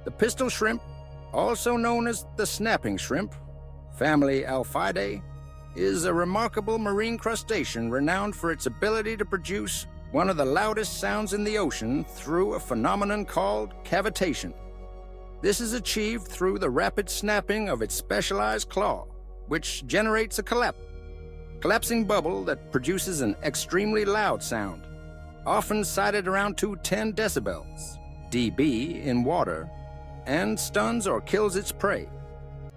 The pistol shrimp, also known as the snapping shrimp, family Alphidae, is a remarkable marine crustacean renowned for its ability to produce one of the loudest sounds in the ocean through a phenomenon called cavitation. This is achieved through the rapid snapping of its specialized claw, which generates a collapsing bubble that produces an extremely loud sound, often cited around 210 decibels, dB in water, and stuns or kills its prey.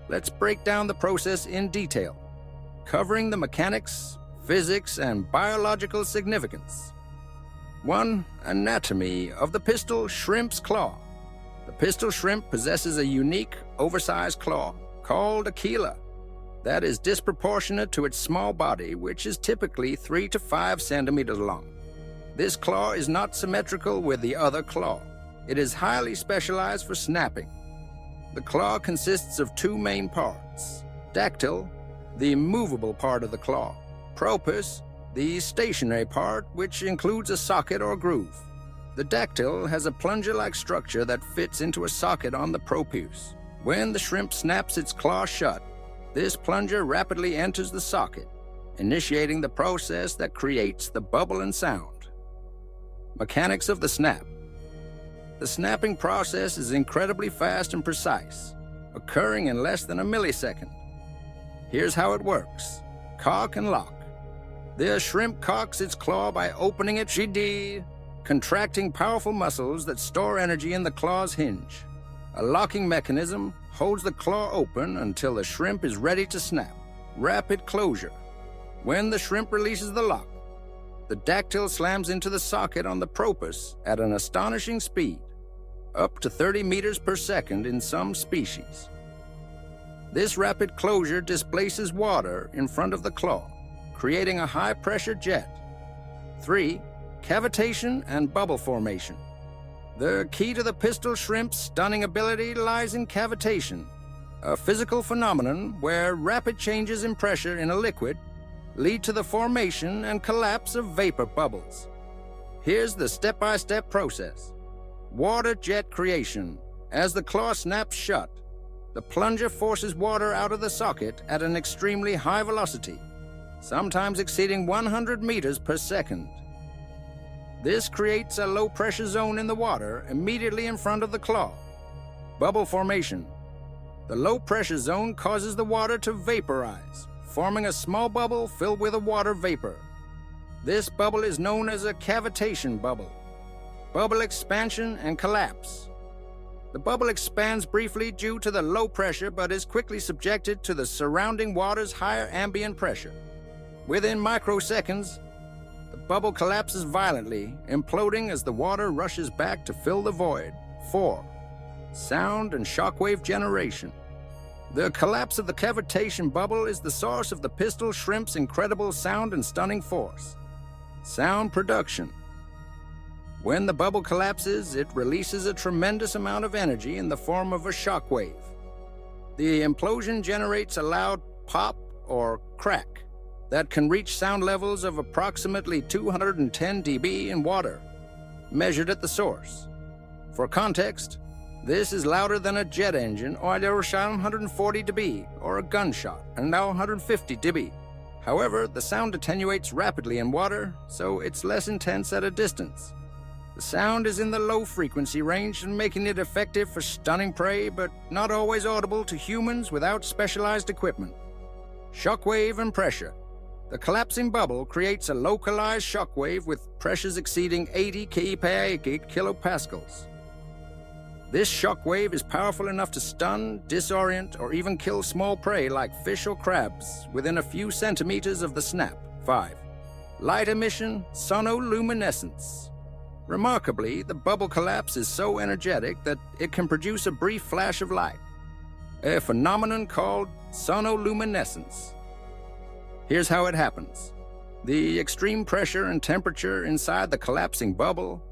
Let's break down the process in detail, covering the mechanics, physics, and biological significance. 1. Anatomy of the pistol shrimp's claw. The pistol shrimp possesses a unique, oversized claw called a chela that is disproportionate to its small body, which is typically 3 to 5 centimeters long. This claw is not symmetrical with the other claw. It is highly specialized for snapping. The claw consists of 2 main parts: dactyl, the movable part of the claw; propus, the stationary part, which includes a socket or groove. The dactyl has a plunger-like structure that fits into a socket on the propus. When the shrimp snaps its claw shut, this plunger rapidly enters the socket, initiating the process that creates the bubble and sound. Mechanics of the snap. The snapping process is incredibly fast and precise, occurring in less than a millisecond. Here's how it works. Cock and lock. The shrimp cocks its claw by opening it, contracting powerful muscles that store energy in the claw's hinge. A locking mechanism holds the claw open until the shrimp is ready to snap. Rapid closure. When the shrimp releases the lock, the dactyl slams into the socket on the propus at an astonishing speed, up to 30 meters per second in some species. This rapid closure displaces water in front of the claw, creating a high-pressure jet. 3. Cavitation and bubble formation. The key to the pistol shrimp's stunning ability lies in cavitation, a physical phenomenon where rapid changes in pressure in a liquid lead to the formation and collapse of vapor bubbles. Here's the step-by-step process. Water jet creation. As the claw snaps shut, the plunger forces water out of the socket at an extremely high velocity, sometimes exceeding 100 meters per second. This creates a low-pressure zone in the water immediately in front of the claw. Bubble formation. The low-pressure zone causes the water to vaporize, forming a small bubble filled with a water vapor. This bubble is known as a cavitation bubble. Bubble expansion and collapse. The bubble expands briefly due to the low pressure but is quickly subjected to the surrounding water's higher ambient pressure. Within microseconds, the bubble collapses violently, imploding as the water rushes back to fill the void. 4. Sound and shockwave generation. The collapse of the cavitation bubble is the source of the pistol shrimp's incredible sound and stunning force. Sound production. When the bubble collapses, it releases a tremendous amount of energy in the form of a shockwave. The implosion generates a loud pop or crack that can reach sound levels of approximately 210 dB in water, measured at the source. For context, this is louder than a jet engine or 140 dB, or a gunshot, and now 150 dB. However, the sound attenuates rapidly in water, so it's less intense at a distance. The sound is in the low frequency range, making it effective for stunning prey, but not always audible to humans without specialized equipment. Shockwave and pressure. The collapsing bubble creates a localized shockwave with pressures exceeding 80 kilopascals. This shockwave is powerful enough to stun, disorient, or even kill small prey like fish or crabs within a few centimeters of the snap. 5. Light emission, sonoluminescence. Remarkably, the bubble collapse is so energetic that it can produce a brief flash of light, a phenomenon called sonoluminescence. Here's how it happens. The extreme pressure and temperature inside the collapsing bubble,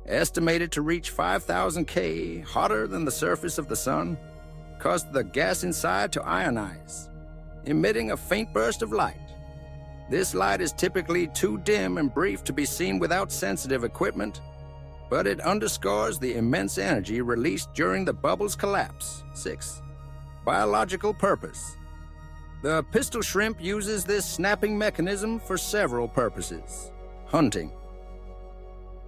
estimated to reach 5,000 K, hotter than the surface of the sun, caused the gas inside to ionize, emitting a faint burst of light. This light is typically too dim and brief to be seen without sensitive equipment, but it underscores the immense energy released during the bubble's collapse. 6. Biological purpose. The pistol shrimp uses this snapping mechanism for several purposes. Hunting.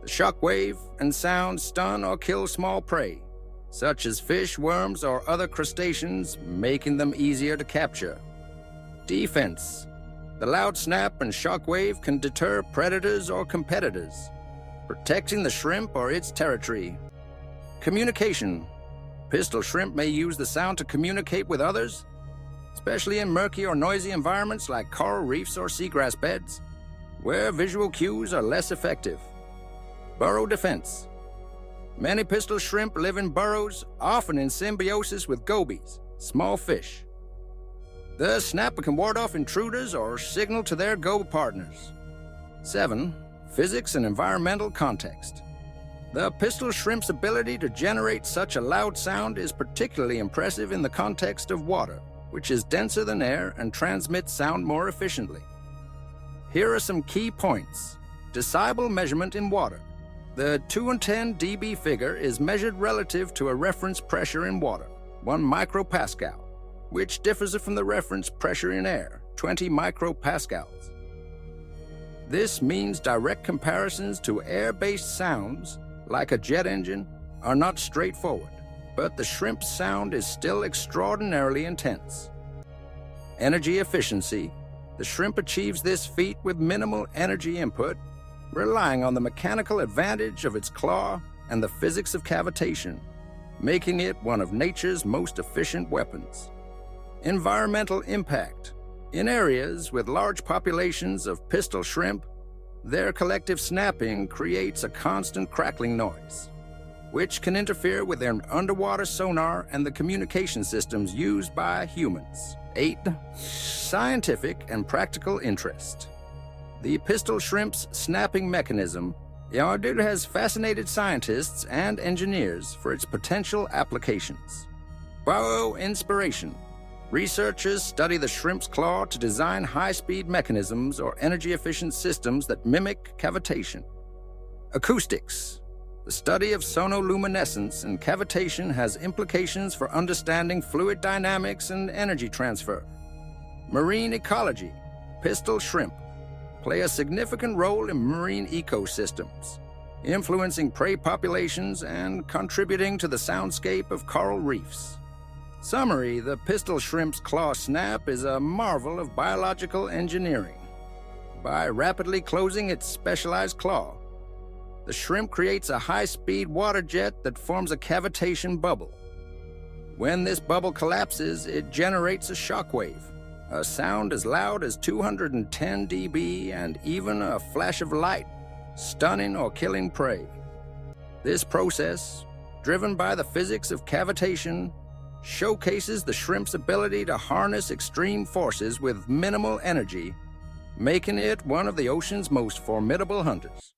The shockwave and sound stun or kill small prey, such as fish, worms, or other crustaceans, making them easier to capture. Defense. The loud snap and shockwave can deter predators or competitors, protecting the shrimp or its territory. Communication. Pistol shrimp may use the sound to communicate with others, especially in murky or noisy environments like coral reefs or seagrass beds, where visual cues are less effective. Burrow defense. Many pistol shrimp live in burrows, often in symbiosis with gobies, small fish. The snapper can ward off intruders or signal to their go partners. 7. Physics and environmental context. The pistol shrimp's ability to generate such a loud sound is particularly impressive in the context of water, which is denser than air and transmits sound more efficiently. Here are some key points. Decibel measurement in water. The 210 dB figure is measured relative to a reference pressure in water, 1 micropascal, which differs from the reference pressure in air, 20 micropascals. This means direct comparisons to air-based sounds, like a jet engine, are not straightforward, but the shrimp's sound is still extraordinarily intense. Energy efficiency. The shrimp achieves this feat with minimal energy input, relying on the mechanical advantage of its claw and the physics of cavitation, making it one of nature's most efficient weapons. Environmental impact. In areas with large populations of pistol shrimp, their collective snapping creates a constant crackling noise, which can interfere with their underwater sonar and the communication systems used by humans. 8. Scientific and practical interest. The pistol shrimp's snapping mechanism has fascinated scientists and engineers for its potential applications. Borrow inspiration. Researchers study the shrimp's claw to design high-speed mechanisms or energy-efficient systems that mimic cavitation. Acoustics. The study of sonoluminescence and cavitation has implications for understanding fluid dynamics and energy transfer. Marine ecology. Pistol shrimp play a significant role in marine ecosystems, influencing prey populations and contributing to the soundscape of coral reefs. Summary: the pistol shrimp's claw snap is a marvel of biological engineering. By rapidly closing its specialized claw, the shrimp creates a high-speed water jet that forms a cavitation bubble. When this bubble collapses, it generates a shockwave, a sound as loud as 210 dB and even a flash of light, stunning or killing prey. This process, driven by the physics of cavitation, showcases the shrimp's ability to harness extreme forces with minimal energy, making it one of the ocean's most formidable hunters.